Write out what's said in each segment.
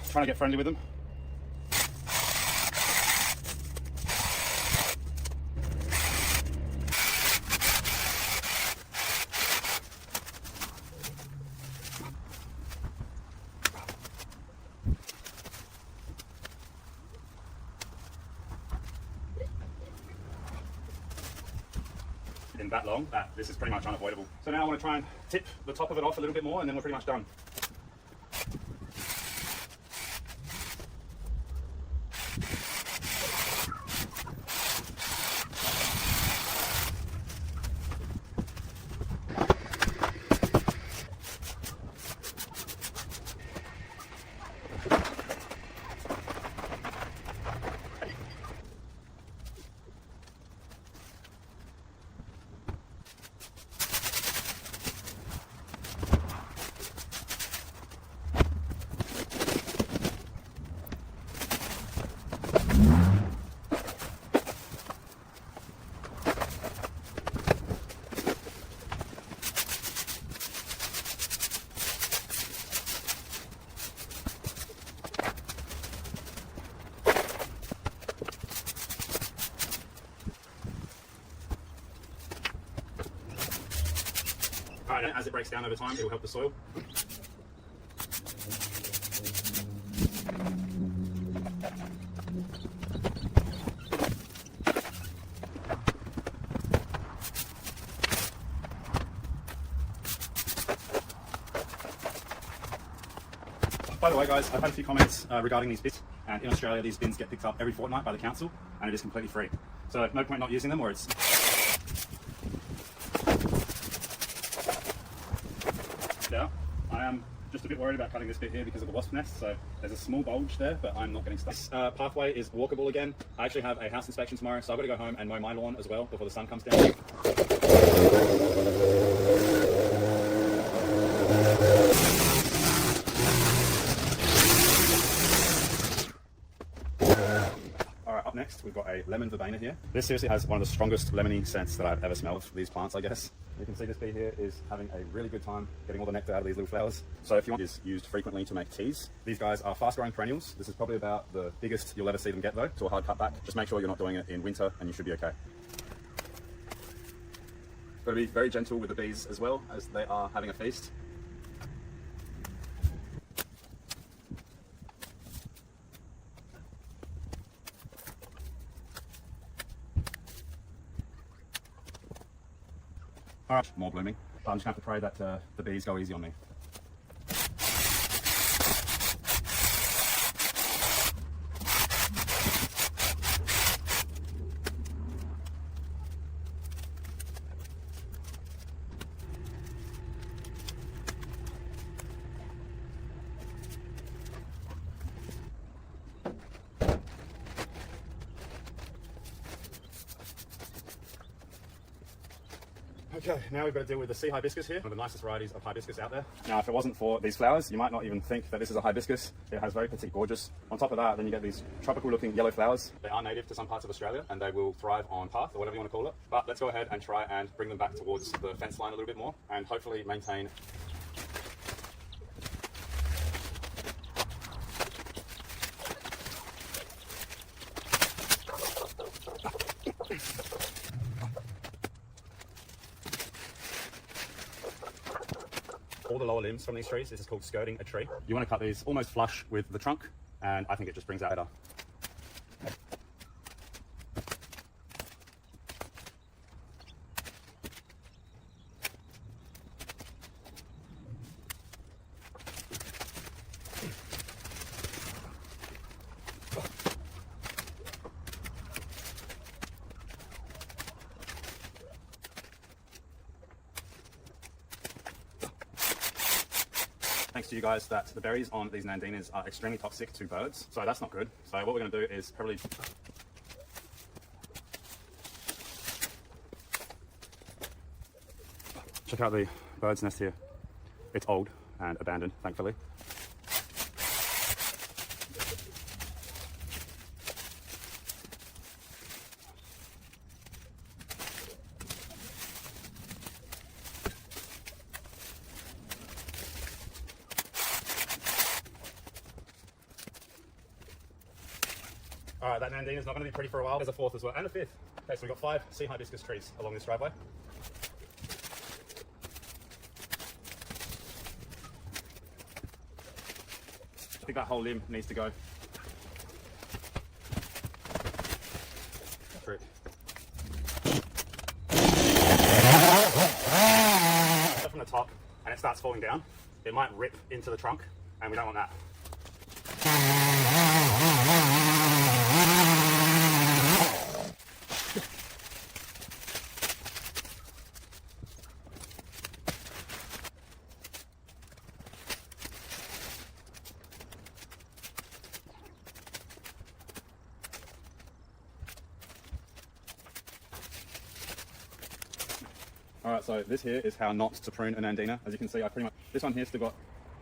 trying to get friendly with them. In that long that this is pretty much unavoidable. So now I want to try and tip the top of it off a little bit more, and then we're pretty much done. Alright, as it breaks down over time, it will help the soil. By the way guys, I've had a few comments regarding these bins, and in Australia these bins get picked up every fortnight by the council, and it is completely free. So no point not using them, or it's... Now, I am just a bit worried about cutting this bit here because of the wasp nest, so there's a small bulge there, but I'm not getting stuck. This pathway is walkable again. I actually have a house inspection tomorrow, so I've got to go home and mow my lawn as well before the sun comes down. Up next, we've got a lemon verbena here. This seriously has one of the strongest lemony scents that I've ever smelled for these plants, I guess. You can see this bee here is having a really good time getting all the nectar out of these little flowers. So if you want, is used frequently to make teas. These guys are fast growing perennials. This is probably about the biggest you'll ever see them get though, to a hard cut back. Just make sure you're not doing it in winter and you should be okay. Got to be very gentle with the bees as well, as they are having a feast. All right, more blooming. I'm just going to have to pray that the bees go easy on me. Okay, now we've got to deal with the sea hibiscus here, one of the nicest varieties of hibiscus out there. Now, if it wasn't for these flowers, you might not even think that this is a hibiscus. It has very petite, gorgeous. On top of that, then you get these tropical looking yellow flowers. They are native to some parts of Australia and they will thrive on path or whatever you want to call it. But let's go ahead and try and bring them back towards the fence line a little bit more and hopefully maintain all the lower limbs from these trees. This is called skirting a tree. You want to cut these almost flush with the trunk, and I think it just brings out better. Thanks to you guys that the berries on these nandinas are extremely toxic to birds, so that's not good. So what we're going to do is probably check out the bird's nest here. It's old and abandoned, thankfully. All right, that Nandina's not going to be pretty for a while. There's a fourth as well, and a fifth. Okay, so we've got 5 sea hibiscus trees along this driveway. I think that whole limb needs to go. Trick. From the top, and it starts falling down, it might rip into the trunk, and we don't want that. Alright, so this here is how not to prune an Nandina. As you can see, this one here still got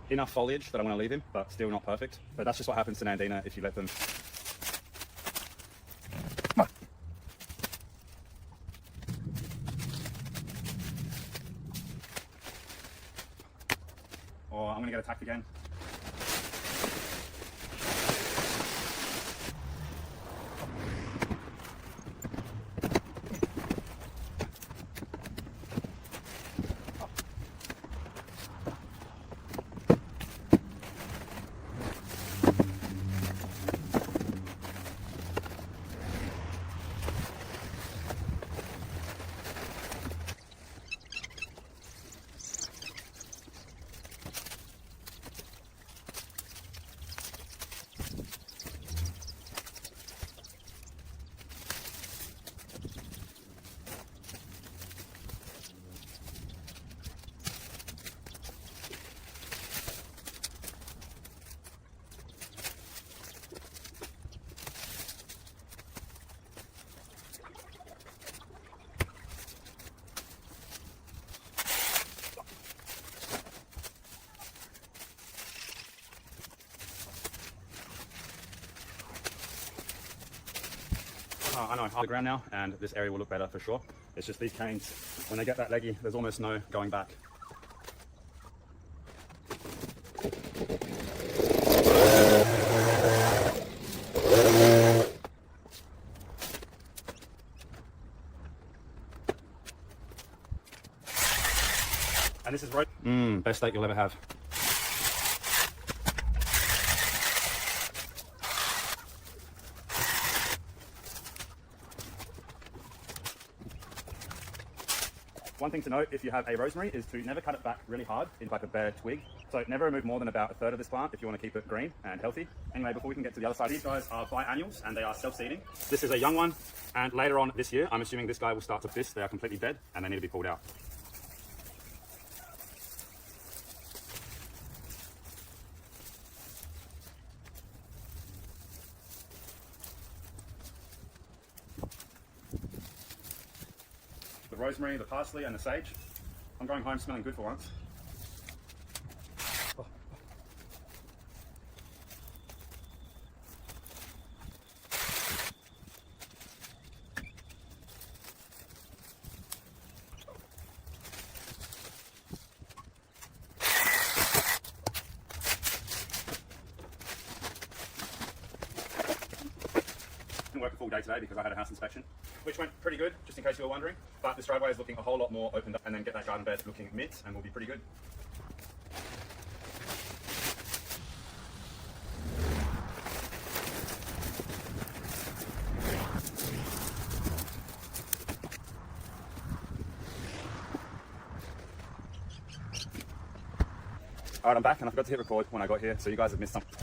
enough foliage that I want to leave him, but still not perfect. But that's just what happens to Nandina if you let them. Or I'm going to get attacked again. I know, off the ground now, and this area will look better for sure. It's just these canes, when they get that leggy, there's almost no going back. And this is best steak you'll ever have. One thing to note if you have a rosemary is to never cut it back really hard into like a bare twig. So never remove more than about 1/3 of this plant if you want to keep it green and healthy. Anyway, before we can get to the other side, these guys are biannuals and they are self-seeding. This is a young one, and later on this year, I'm assuming this guy will start to fist. They are completely dead and they need to be pulled out. The rosemary, the parsley, and the sage. I'm going home smelling good for once. Didn't work a full day today because I had a house inspection, which went pretty good, just in case you were wondering. But this driveway is looking a whole lot more opened up, and then get that garden bed looking mint, and we'll be pretty good. Alright, I'm back, and I forgot to hit record when I got here, so you guys have missed something.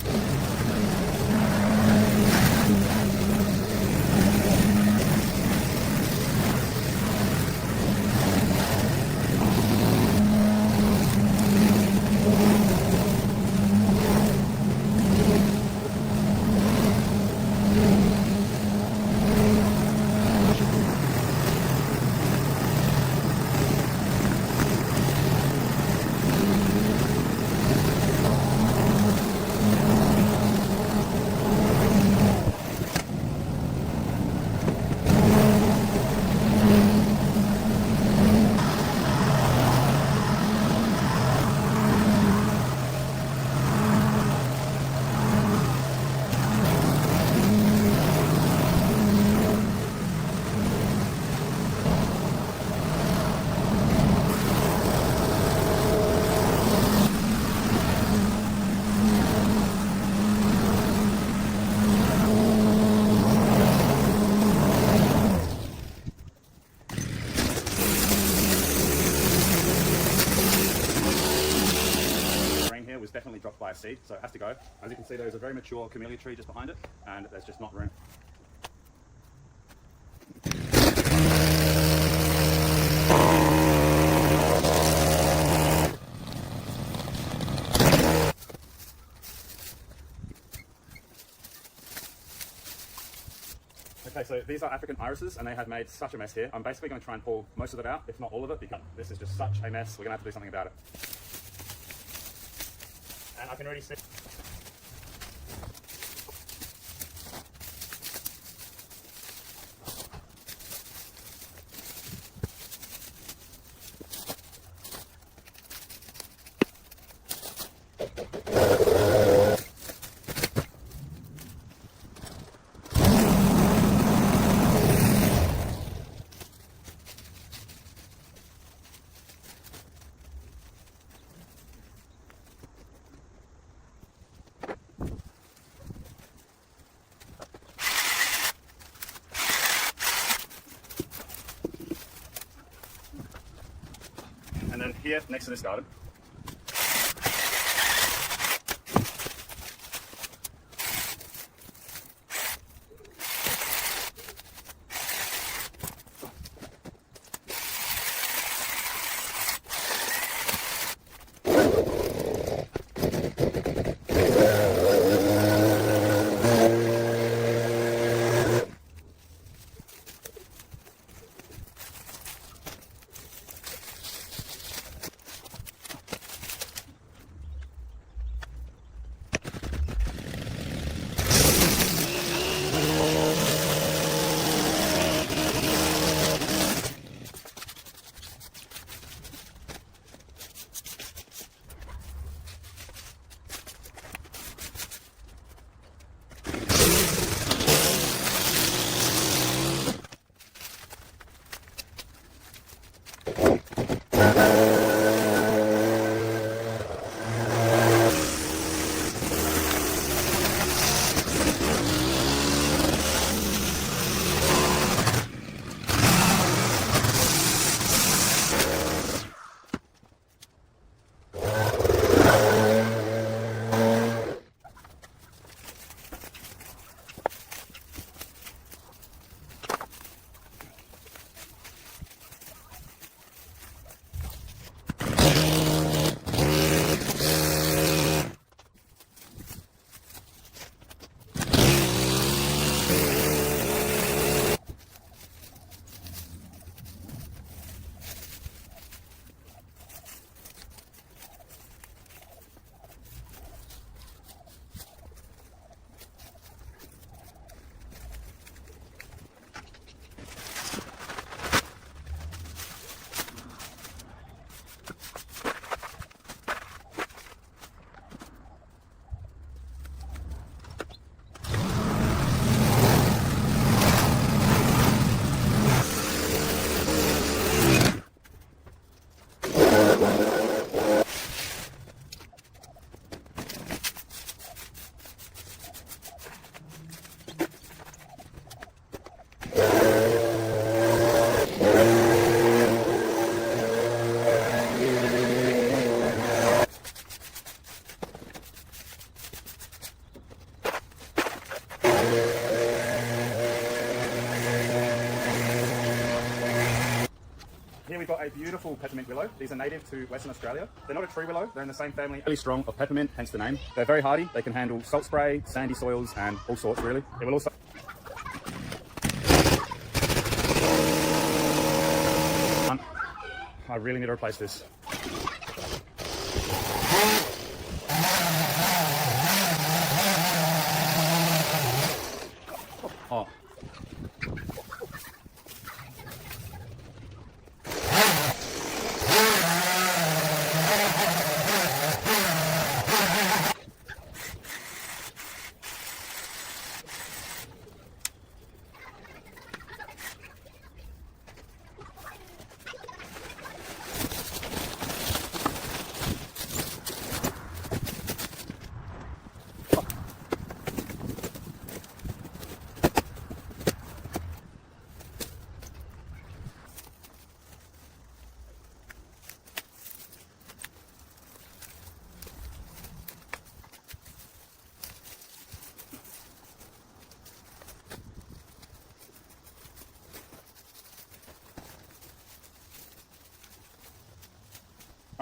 was definitely dropped by a seed, so it has to go. As you can see, there is a very mature camellia tree just behind it, and there's just not room. Okay, so these are African irises, and they have made such a mess here. I'm basically going to try and pull most of it out, if not all of it, because this is just such a mess. We're going to have to do something about it. And I can already see... And then here, next to this garden, here we've got a beautiful peppermint willow. These are native to Western Australia. They're not a tree willow, they're in the same family, really strong of peppermint, hence the name. They're very hardy, they can handle salt spray, sandy soils, and all sorts really. It will also... I really need to replace this. Oh.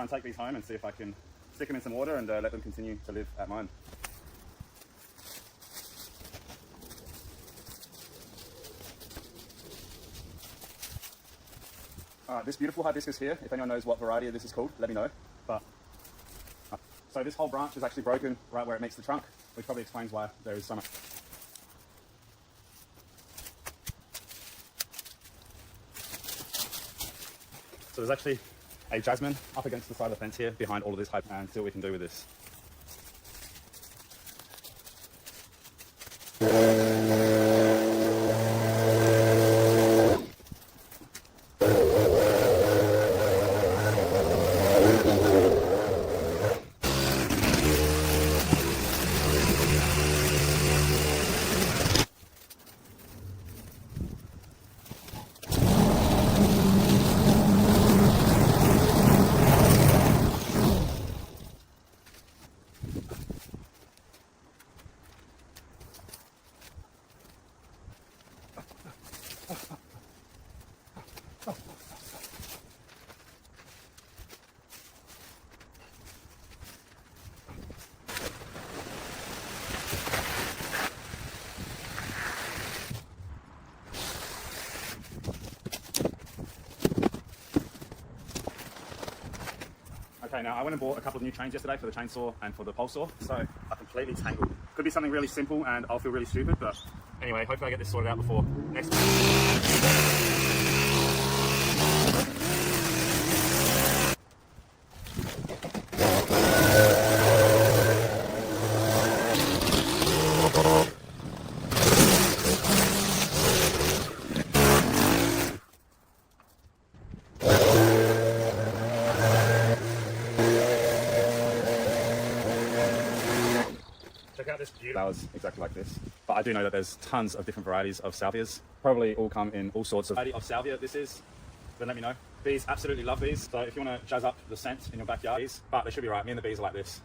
try and take these home and see if I can stick them in some water and let them continue to live at mine. Alright, this beautiful hibiscus here, if anyone knows what variety this is called, let me know. But so this whole branch is actually broken right where it meets the trunk, which probably explains why there is so much. So there's actually a jasmine up against the side of the fence here behind all of this hype, and see what we can do with this. Okay, now I went and bought a couple of new chains yesterday for the chainsaw and for the pole saw, so I'm completely tangled. Could be something really simple and I'll feel really stupid, but anyway, hopefully I get this sorted out before next week. Check out this beautiful flowers exactly like this. But I do know that there's tons of different varieties of salvias. Probably all come in all sorts of variety of salvia this is. Then let me know. Bees absolutely love these. So if you want to jazz up the scent in your backyard, but they should be right. Me and the bees are like this.